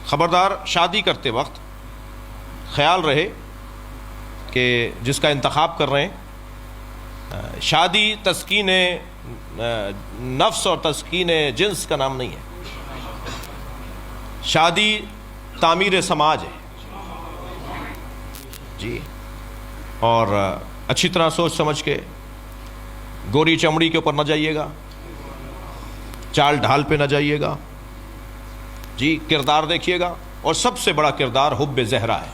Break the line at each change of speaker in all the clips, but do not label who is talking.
خبردار شادی کرتے وقت خیال رہے کہ جس کا انتخاب کر رہے ہیں، شادی تسکین نفس اور تسکین جنس کا نام نہیں ہے، شادی تعمیر سماج ہے جی. اور اچھی طرح سوچ سمجھ کے، گوری چمڑی کے اوپر نہ جائیے گا، چال ڈھال پہ نہ جائیے گا جی. کردار دیکھیے گا، اور سب سے بڑا کردار حب زہرا ہے.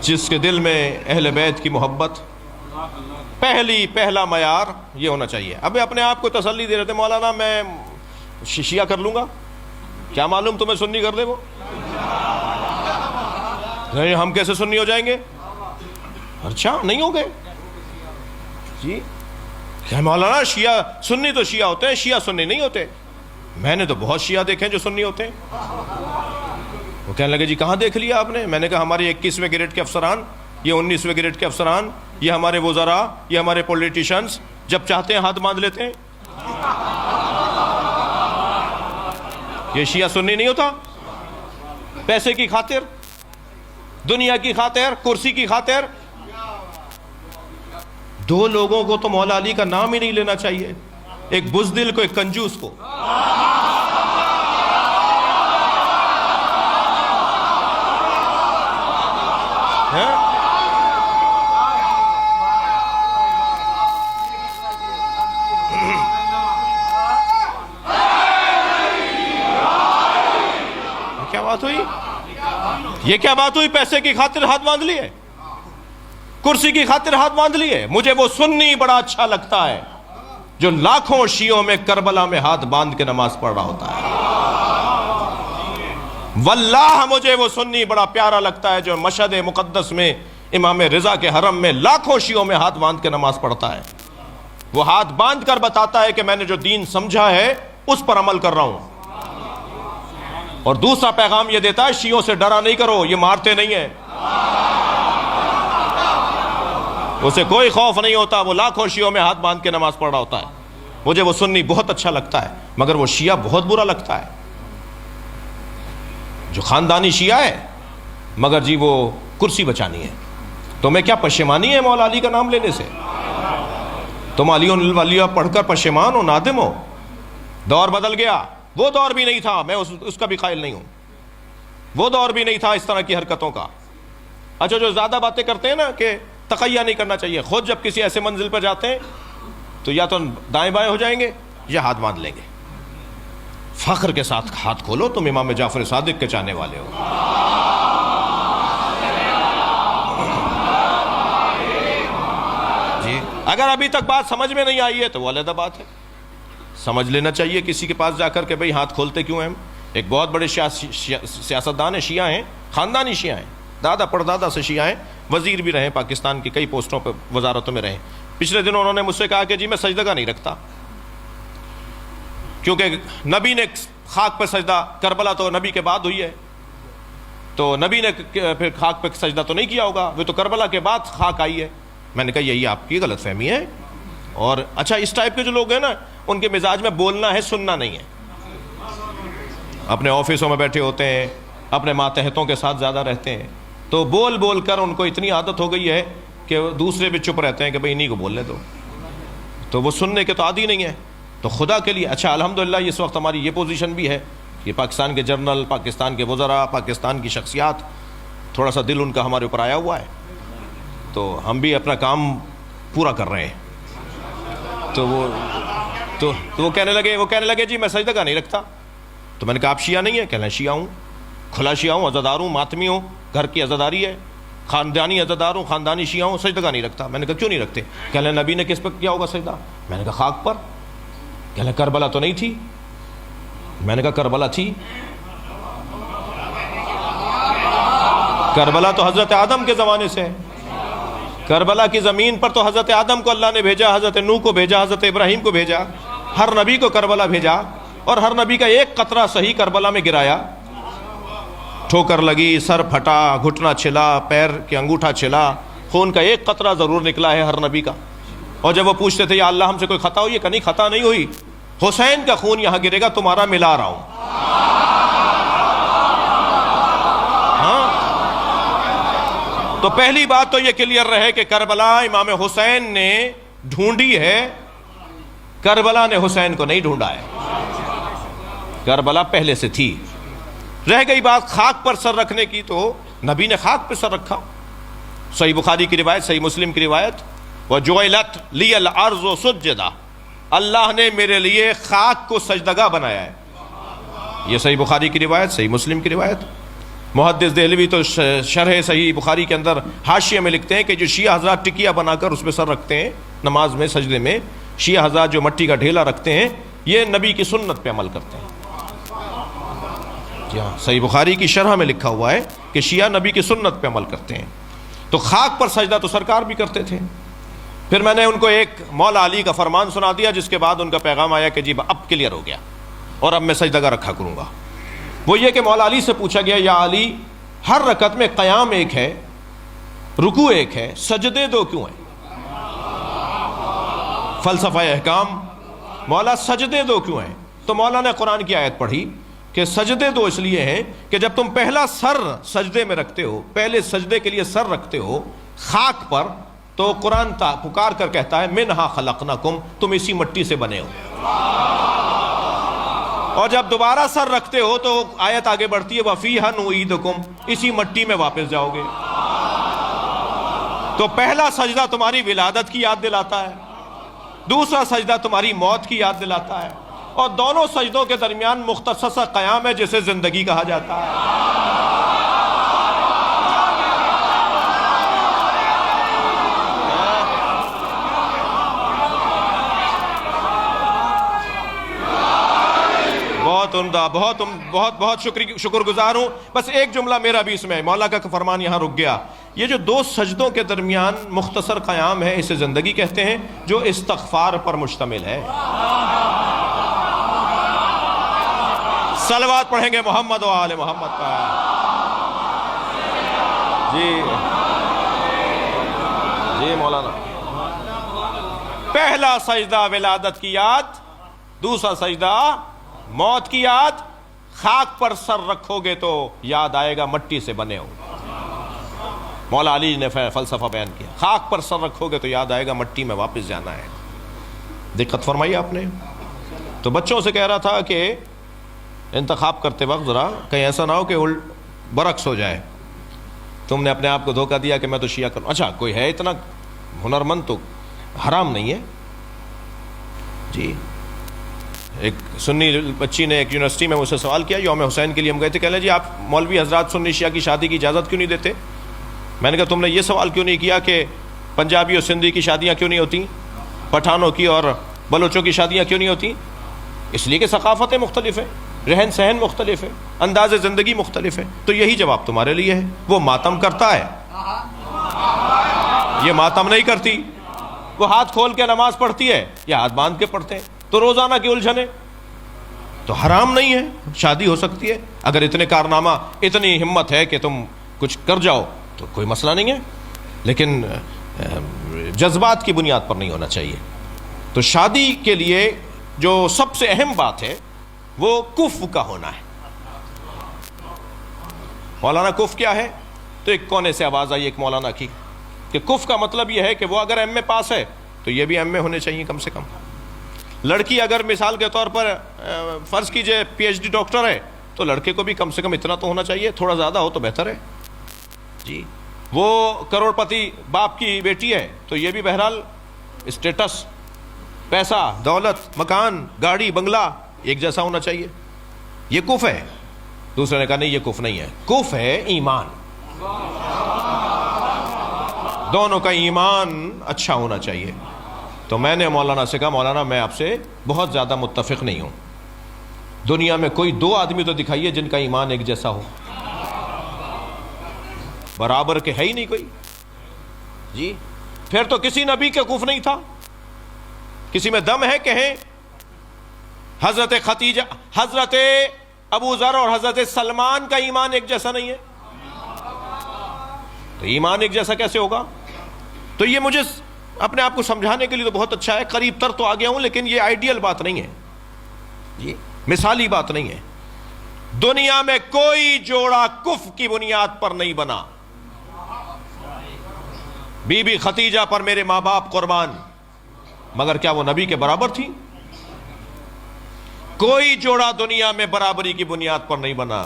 جس کے دل میں اہل بیت کی محبت پہلا معیار یہ ہونا چاہیے. اب اپنے آپ کو تسلی دے رہے تھے مولانا میں شیعہ کر لوں گا، کیا معلوم تمہیں سنی کر دے وہ. نہیں ہم کیسے سنی ہو جائیں گے؟ اچھا نہیں ہو گئے جی. کہ مولانا شیعہ سنی تو شیعہ ہوتے ہیں، شیعہ سنی نہیں ہوتے. میں نے تو بہت شیعہ دیکھے ہیں جو سنی ہوتے ہیں. وہ کہنے لگے جی کہاں دیکھ لیا آپ نے؟ میں نے کہا ہمارے 21ویں گریڈ کے افسران، یہ 19ویں گریڈ کے افسران، یہ ہمارے وزراء، یہ ہمارے پولیٹیشنز جب چاہتے ہیں ہاتھ باندھ لیتے ہیں. یہ شیعہ سنی نہیں ہوتا. پیسے کی خاطر، دنیا کی خاطر، کرسی کی خاطر. دو لوگوں کو تو مولا علی کا نام ہی نہیں لینا چاہیے، ایک بزدل کو، ایک کنجوس کو. کیا بات ہوئی؟ یہ کیا بات ہوئی؟ پیسے کی خاطر ہاتھ باندھ لیے، کرسی کی خاطر ہاتھ باندھ لیے. مجھے وہ سنی بڑا اچھا لگتا ہے جو لاکھوں شیعوں میں کربلا میں ہاتھ باندھ کے نماز پڑھ رہا ہوتا ہے. واللہ مجھے وہ سنی بڑا پیارا لگتا ہے جو مشہد مقدس میں امام رضا کے حرم میں لاکھوں شیعوں میں ہاتھ باندھ کے نماز پڑھتا ہے. وہ ہاتھ باندھ کر بتاتا ہے کہ میں نے جو دین سمجھا ہے اس پر عمل کر رہا ہوں. اور دوسرا پیغام یہ دیتا ہے شیعوں سے ڈرا نہیں کرو، یہ مارتے نہیں ہیں، اسے کوئی خوف نہیں ہوتا. وہ لاکھوں شیعوں میں ہاتھ باندھ کے نماز پڑھ رہا ہوتا ہے. مجھے وہ سنی بہت اچھا لگتا ہے، مگر وہ شیعہ بہت برا لگتا ہے جو خاندانی شیعہ ہے مگر جی وہ کرسی بچانی ہے. تمہیں کیا پشیمانی ہے مولا علی کا نام لینے سے؟ تم علی الولیہ پڑھ کر پشیمان ہو، نادم ہو؟ دور بدل گیا. وہ دور بھی نہیں تھا، میں اس کا بھی قائل نہیں ہوں. وہ دور بھی نہیں تھا اس طرح کی حرکتوں کا. اچھا جو زیادہ باتیں کرتے ہیں نا کہ تقیہ نہیں کرنا چاہیے، خود جب کسی ایسے منزل پر جاتے ہیں تو یا تو دائیں بائیں ہو جائیں گے یا ہاتھ باندھ لیں گے. فخر کے ساتھ ہاتھ کھولو، تم امام جعفر صادق کے چاہنے والے ہو. جی اگر ابھی تک بات سمجھ میں نہیں آئی ہے تو وہ علیحدہ بات ہے، سمجھ لینا چاہیے کسی کے پاس جا کر کہ بھئی ہاتھ کھولتے کیوں ہیں. ایک بہت بڑے سیاستدان ہیں، شیعہ ہیں، خاندانی شیعہ ہیں، دادا پردادا سے شیعہ ہیں، وزیر بھی رہے، پاکستان کی کئی پوسٹوں پہ وزارتوں میں رہے. پچھلے دنوں انہوں نے مجھ سے کہا کہ جی میں سجدہ نہیں رکھتا کیونکہ نبی نے خاک پہ سجدہ، کربلا تو نبی کے بعد ہوئی ہے تو نبی نے پھر خاک پہ سجدہ تو نہیں کیا ہوگا، وہ تو کربلا کے بعد خاک آئی ہے. میں نے کہا یہی آپ کی غلط فہمی ہے. اور اچھا اس ٹائپ کے جو لوگ ہیں نا ان کے مزاج میں بولنا ہے، سننا نہیں ہے. اپنے آفسوں میں بیٹھے ہوتے ہیں، اپنے ماتحتوں کے ساتھ زیادہ رہتے ہیں تو بول بول کر ان کو اتنی عادت ہو گئی ہے کہ دوسرے بھی چپ رہتے ہیں کہ بھئی انہیں کو بولنے دو، تو وہ سننے کے تو عادی نہیں ہے. تو خدا کے لیے اچھا الحمدللہ اس وقت ہماری یہ پوزیشن بھی ہے کہ پاکستان کے جنرل، پاکستان کے وزراء، پاکستان کی شخصیات، تھوڑا سا دل ان کا ہمارے اوپر آیا ہوا ہے تو ہم بھی اپنا کام پورا کر رہے ہیں. تو وہ کہنے لگے جی میں سجدہ نہیں رکھتا. تو میں نے کہا آپ شیعہ نہیں ہیں؟ کہنے شیعہ ہوں، کھلا شیعہ ہوں، عزادار ہوں، ماتمی ہوں، گھر کی عزاداری ہے، خاندانی عزادار ہوں، خاندانی شیعہ ہوں، سجدہ نہیں رکھتا. میں نے کہا کیوں نہیں رکھتے؟ کہنے نبی نے کس پر کیا ہوگا سجدہ؟ میں نے کہا خاک پر. کہنے کربلا تو نہیں تھی؟ میں نے کہا کربلا تھی. کربلا تو حضرت آدم کے زمانے سے ہے. کربلا کی زمین پر تو حضرت آدم کو اللہ نے بھیجا، حضرت نوح کو بھیجا، حضرت ابراہیم کو بھیجا، ہر نبی کو کربلا بھیجا اور ہر نبی کا ایک قطرہ صحیح کربلا میں گرایا. ٹھوکر لگی، سر پھٹا، گھٹنا چھلا، پیر کے انگوٹھا چھلا، خون کا ایک قطرہ ضرور نکلا ہے ہر نبی کا. اور جب وہ پوچھتے تھے یا اللہ ہم سے کوئی خطا ہوئی ہے؟ کہ نہیں خطا نہیں ہوئی، حسین کا خون یہاں گرے گا، تمہارا ملا رہا ہوں. ہاں، تو پہلی بات تو یہ کلیئر رہے کہ کربلا امام حسین نے ڈھونڈی ہے، کربلا نے حسین کو نہیں ڈھونڈا ہے. کربلا پہلے سے تھی. رہ گئی بات خاک پر سر رکھنے کی، تو نبی نے خاک پہ سر رکھا. صحیح بخاری کی روایت، صحیح مسلم کی روایت، وَجُعِلَتْ لِيَ الْأَرْضُ سُجَّدًا، اللہ نے میرے لیے خاک کو سجدگاہ بنایا ہے. یہ صحیح بخاری کی روایت، صحیح مسلم کی روایت. محدث دہلوی تو شرح صحیح بخاری کے اندر حاشیے میں لکھتے ہیں کہ جو شیعہ حضرات ٹکیا بنا کر اس پہ سر رکھتے ہیں نماز میں، سجدے میں، شیعہ حضرات جو مٹی کا ڈھیلا رکھتے ہیں، یہ نبی کی سنت پہ عمل کرتے ہیں. صحیح بخاری کی شرح میں لکھا ہوا ہے کہ شیعہ نبی کی سنت پہ عمل کرتے ہیں. تو خاک پر سجدہ تو سرکار بھی کرتے تھے. پھر میں نے ان کو ایک مولا علی کا فرمان سنا دیا، جس کے بعد ان کا پیغام آیا کہ جی اب کلیئر ہو گیا اور اب میں سجدہ رکھا کروں گا. وہ یہ کہ مولا علی سے پوچھا گیا، یا علی، ہر رکعت میں قیام ایک ہے، رکوع ایک ہے، سجدے دو کیوں ہیں؟ فلسفہ احکام، مولا سجدے دو کیوں ہیں؟ تو مولا نے قرآن کی آیت پڑھی کہ سجدے دو اس لیے ہیں کہ جب تم پہلا سر سجدے میں رکھتے ہو، پہلے سجدے کے لیے سر رکھتے ہو خاک پر، تو قرآن پکار کر کہتا ہے منہا خلقناکم، تم اسی مٹی سے بنے ہو. اور جب دوبارہ سر رکھتے ہو تو آیت آگے بڑھتی ہے وَفِيهَا نُعِيدُكُمْ، اسی مٹی میں واپس جاؤ گے. تو پہلا سجدہ تمہاری ولادت کی یاد دلاتا ہے، دوسرا سجدہ تمہاری موت کی یاد دلاتا ہے، اور دونوں سجدوں کے درمیان مختصر سا قیام ہے جسے زندگی کہا جاتا ہے. بہت عمدہ، بہت بہت شکر گزار ہوں. بس ایک جملہ میرا بھی اس میں، مولا کا فرمان یہاں رک گیا. یہ جو دو سجدوں کے درمیان مختصر قیام ہے، اسے زندگی کہتے ہیں، جو استغفار پر مشتمل ہے. صلوات پڑھیں گے محمد و آل محمد کا. جی مولانا، پہلا سجدہ ولادت کی یاد، دوسرا سجدہ موت کی یاد. خاک پر سر رکھو گے تو یاد آئے گا مٹی سے بنے ہو. مولا علی نے فلسفہ بیان کیا، خاک پر سر رکھو گے تو یاد آئے گا مٹی میں واپس جانا ہے. دقت فرمائی آپ نے. تو بچوں سے کہہ رہا تھا کہ انتخاب کرتے وقت ذرا کہیں ایسا نہ ہو کہ برعکس ہو جائے. تم نے اپنے آپ کو دھوکہ دیا کہ میں تو شیعہ کروں. اچھا کوئی ہے اتنا ہنرمند تو حرام نہیں ہے. جی ایک سنی بچی نے ایک یونیورسٹی میں مجھ سے سوال کیا، یوم حسین کے لیے ہم گئے تھے، کہہ لیں جی آپ مولوی حضرات سنی شیعہ کی شادی کی اجازت کیوں نہیں دیتے؟ میں نے کہا تم نے یہ سوال کیوں نہیں کیا کہ پنجابی اور سندھی کی شادیاں کیوں نہیں ہوتی، پٹھانوں کی اور بلوچوں کی شادیاں کیوں نہیں ہوتی؟ اس لیے کہ ثقافتیں مختلف ہیں، رہن سہن مختلف ہے، انداز زندگی مختلف ہے. تو یہی جواب تمہارے لیے ہے. وہ ماتم کرتا ہے، یہ ماتم نہیں کرتی. وہ ہاتھ کھول کے نماز پڑھتی ہے، یا ہاتھ باندھ کے پڑھتے ہیں. تو روزانہ کی الجھنیں، تو حرام نہیں ہے، شادی ہو سکتی ہے. اگر اتنے کارنامہ، اتنی ہمت ہے کہ تم کچھ کر جاؤ تو کوئی مسئلہ نہیں ہے، لیکن جذبات کی بنیاد پر نہیں ہونا چاہیے. تو شادی کے لیے جو سب سے اہم بات ہے وہ کف کا ہونا ہے. مولانا کف کیا ہے؟ تو ایک کونے سے آواز آئی ایک مولانا کی کہ کف کا مطلب یہ ہے کہ وہ اگر ایم اے پاس ہے تو یہ بھی ایم اے ہونے چاہیے کم سے کم. لڑکی اگر مثال کے طور پر فرض کیجئے پی ایچ ڈی ڈاکٹر ہے تو لڑکے کو بھی کم سے کم اتنا تو ہونا چاہیے، تھوڑا زیادہ ہو تو بہتر ہے. جی وہ کروڑ پتی باپ کی بیٹی ہے تو یہ بھی بہرحال اسٹیٹس، پیسہ، دولت، مکان، گاڑی، بنگلہ ایک جیسا ہونا چاہیے. یہ کف ہے. دوسرے نے کہا نہیں یہ کف نہیں ہے، کف ہے ایمان. دونوں کا ایمان اچھا ہونا چاہیے. تو میں نے مولانا سے کہا مولانا میں آپ سے بہت زیادہ متفق نہیں ہوں. دنیا میں کوئی دو آدمی تو دکھائیے جن کا ایمان ایک جیسا ہو. برابر کے ہے ہی نہیں کوئی. جی پھر تو کسی نبی کا کف نہیں تھا. کسی میں دم ہے کہیں حضرت ختیجہ، حضرت ابو ذر اور حضرت سلمان کا ایمان ایک جیسا نہیں ہے. تو ایمان ایک جیسا کیسے ہوگا؟ تو یہ مجھے اپنے آپ کو سمجھانے کے لیے تو بہت اچھا ہے، قریب تر تو آ گیا ہوں، لیکن یہ آئیڈیل بات نہیں ہے. یہ مثالی بات نہیں ہے. دنیا میں کوئی جوڑا کفر کی بنیاد پر نہیں بنا. بی بی ختیجہ پر میرے ماں باپ قربان، مگر کیا وہ نبی کے برابر تھی؟ کوئی جوڑا دنیا میں برابری کی بنیاد پر نہیں بنا.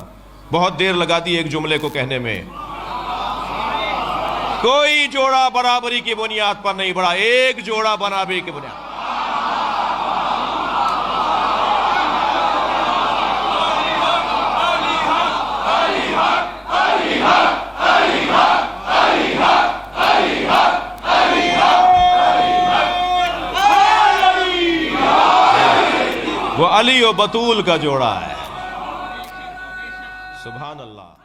بہت دیر لگا دی ایک جملے کو کہنے میں. کوئی جوڑا برابری کی بنیاد پر نہیں بڑھا، ایک جوڑا برابری کی بنیاد. وہ علی و بطول کا جوڑا ہے. سبحان اللہ.